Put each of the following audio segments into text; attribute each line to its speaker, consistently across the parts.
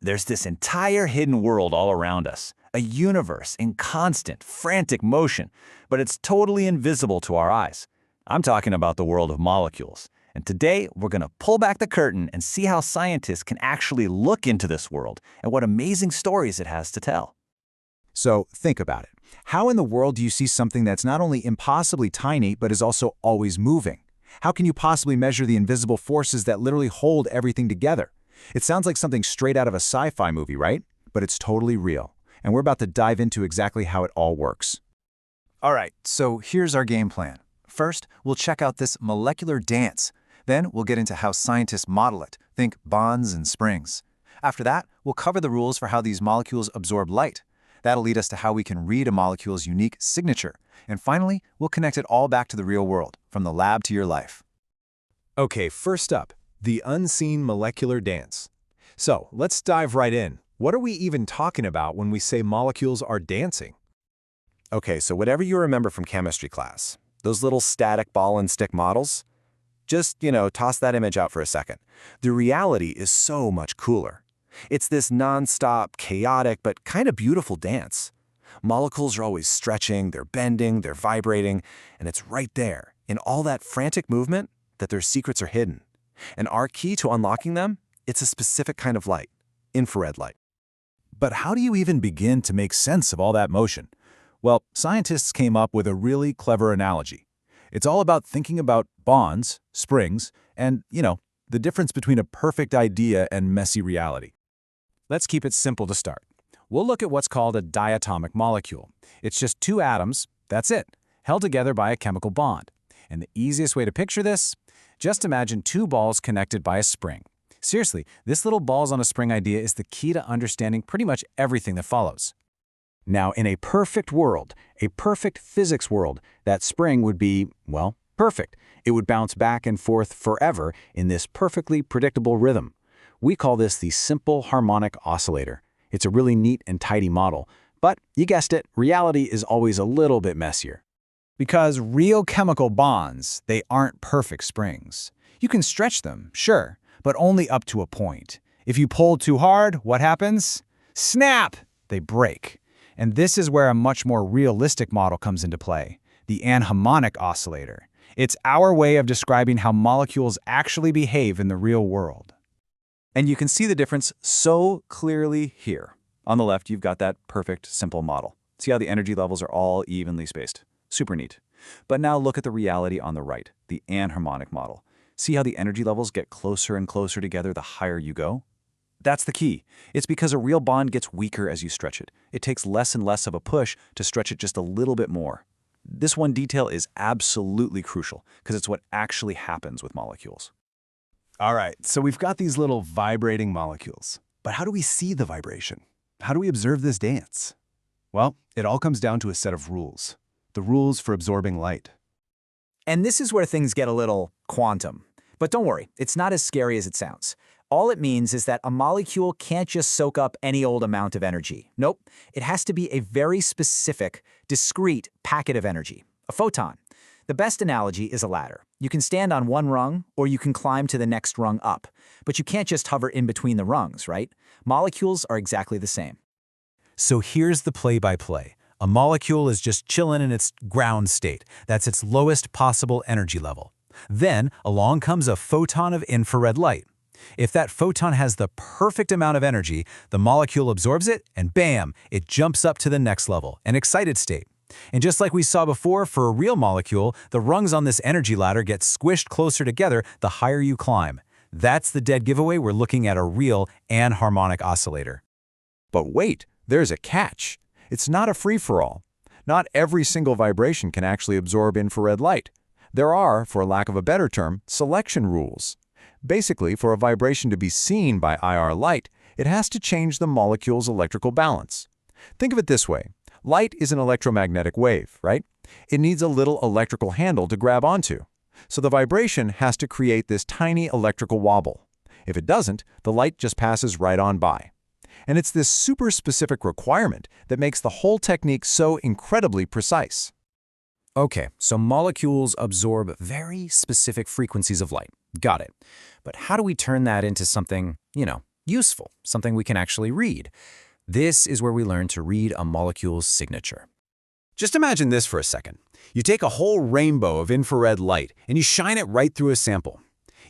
Speaker 1: There's this entire hidden world all around us, a universe in constant, frantic motion, but it's totally invisible to our eyes. I'm talking about the world of molecules. And today, we're going to pull back the curtain and see how scientists can actually look into this world and what amazing stories it has to tell.
Speaker 2: So think about it. How in the world do you see something that's not only impossibly tiny, but is also always moving? How can you possibly measure the invisible forces that literally hold everything together? It sounds like something straight out of a sci-fi movie, right? But it's totally real. And we're about to dive into exactly how it all works. All right, so here's our game plan. First, we'll check out this molecular dance. Then we'll get into how scientists model it. Think bonds and springs. After that, we'll cover the rules for how these molecules absorb light. That'll lead us to how we can read a molecule's unique signature. And finally, we'll connect it all back to the real world, from the lab to your life.
Speaker 3: Okay, first up, the unseen molecular dance. So let's dive right in. What are we even talking about when we say molecules are dancing?
Speaker 4: Okay, so whatever you remember from chemistry class, those little static ball and stick models, just, toss that image out for a second. The reality is so much cooler. It's this non-stop, chaotic, but kind of beautiful dance. Molecules are always stretching, they're bending, they're vibrating, and it's right there, in all that frantic movement, that their secrets are hidden. And our key to unlocking them, it's a specific kind of light, infrared light.
Speaker 2: But how do you even begin to make sense of all that motion? Well, scientists came up with a really clever analogy. It's all about thinking about bonds, springs, and, the difference between a perfect idea and messy reality. Let's keep it simple to start. We'll look at what's called a diatomic molecule. It's just two atoms, that's it, held together by a chemical bond. And the easiest way to picture this? Just imagine two balls connected by a spring. Seriously, this little balls on a spring idea is the key to understanding pretty much everything that follows. Now, in a perfect world, a perfect physics world, that spring would be, well, perfect. It would bounce back and forth forever in this perfectly predictable rhythm. We call this the simple harmonic oscillator. It's a really neat and tidy model, but you guessed it, reality is always a little bit messier. Because real chemical bonds, they aren't perfect springs. You can stretch them, sure, but only up to a point. If you pull too hard, what happens? Snap! They break. And this is where a much more realistic model comes into play, the anharmonic oscillator. It's our way of describing how molecules actually behave in the real world. And you can see the difference so clearly here. On the left, you've got that perfect, simple model. See how the energy levels are all evenly spaced. Super neat. But now look at the reality on the right, the anharmonic model. See how the energy levels get closer and closer together the higher you go? That's the key. It's because a real bond gets weaker as you stretch it. It takes less and less of a push to stretch it just a little bit more. This one detail is absolutely crucial because it's what actually happens with molecules.
Speaker 3: All right, so we've got these little vibrating molecules. But how do we see the vibration? How do we observe this dance? Well, it all comes down to a set of rules. The rules for absorbing light.
Speaker 5: And this is where things get a little quantum. But don't worry, it's not as scary as it sounds. All it means is that a molecule can't just soak up any old amount of energy. Nope, it has to be a very specific, discrete packet of energy, a photon. The best analogy is a ladder. You can stand on one rung, or you can climb to the next rung up. But you can't just hover in between the rungs, right? Molecules are exactly the same.
Speaker 2: So here's the play-by-play. A molecule is just chilling in its ground state. That's its lowest possible energy level. Then, along comes a photon of infrared light. If that photon has the perfect amount of energy, the molecule absorbs it, and bam, it jumps up to the next level, an excited state. And just like we saw before for a real molecule, the rungs on this energy ladder get squished closer together the higher you climb. That's the dead giveaway we're looking at a real anharmonic oscillator.
Speaker 3: But wait, there's a catch. It's not a free-for-all. Not every single vibration can actually absorb infrared light. There are, for lack of a better term, selection rules. Basically, for a vibration to be seen by IR light, it has to change the molecule's electrical balance. Think of it this way. Light is an electromagnetic wave, right? It needs a little electrical handle to grab onto. So the vibration has to create this tiny electrical wobble. If it doesn't, the light just passes right on by. And it's this super specific requirement that makes the whole technique so incredibly precise.
Speaker 2: Okay, so molecules absorb very specific frequencies of light. Got it. But how do we turn that into something, useful, something we can actually read. This is where we learn to read a molecule's signature. Just imagine this for a second. You take a whole rainbow of infrared light and you shine it right through a sample.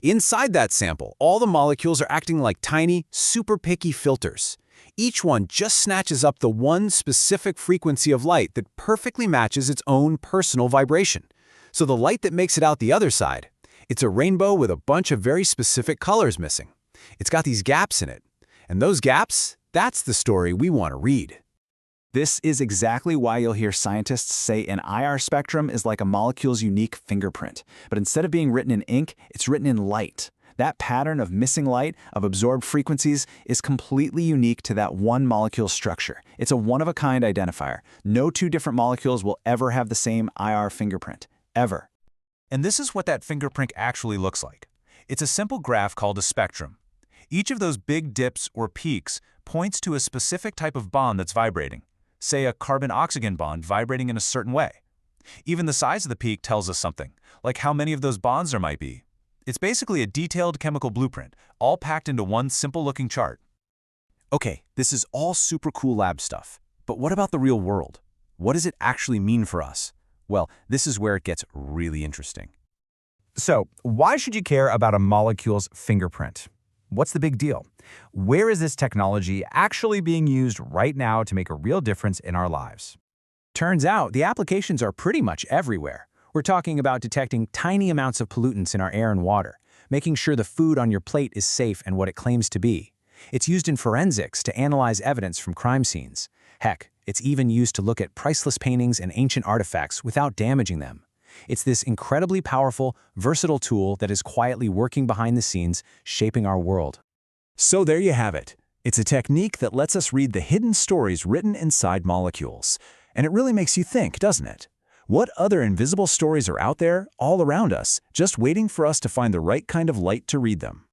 Speaker 2: Inside that sample, all the molecules are acting like tiny, super picky filters. Each one just snatches up the one specific frequency of light that perfectly matches its own personal vibration. So the light that makes it out the other side, it's a rainbow with a bunch of very specific colors missing. It's got these gaps in it. And those gaps, that's the story we want to read.
Speaker 5: This is exactly why you'll hear scientists say an IR spectrum is like a molecule's unique fingerprint. But instead of being written in ink, it's written in light. That pattern of missing light, of absorbed frequencies, is completely unique to that one molecule's structure. It's a one-of-a-kind identifier. No two different molecules will ever have the same IR fingerprint. Ever.
Speaker 2: And this is what that fingerprint actually looks like. It's a simple graph called a spectrum. Each of those big dips or peaks points to a specific type of bond that's vibrating. Say a carbon-oxygen bond vibrating in a certain way. Even the size of the peak tells us something, like how many of those bonds there might be. It's basically a detailed chemical blueprint, all packed into one simple-looking chart. Okay, this is all super cool lab stuff. But what about the real world? What does it actually mean for us? Well, this is where it gets really interesting.
Speaker 5: So, why should you care about a molecule's fingerprint? What's the big deal? Where is this technology actually being used right now to make a real difference in our lives? Turns out, the applications are pretty much everywhere. We're talking about detecting tiny amounts of pollutants in our air and water, making sure the food on your plate is safe and what it claims to be. It's used in forensics to analyze evidence from crime scenes. Heck, it's even used to look at priceless paintings and ancient artifacts without damaging them. It's this incredibly powerful, versatile tool that is quietly working behind the scenes, shaping our world.
Speaker 2: So there you have it. It's a technique that lets us read the hidden stories written inside molecules. And it really makes you think, doesn't it? What other invisible stories are out there, all around us, just waiting for us to find the right kind of light to read them?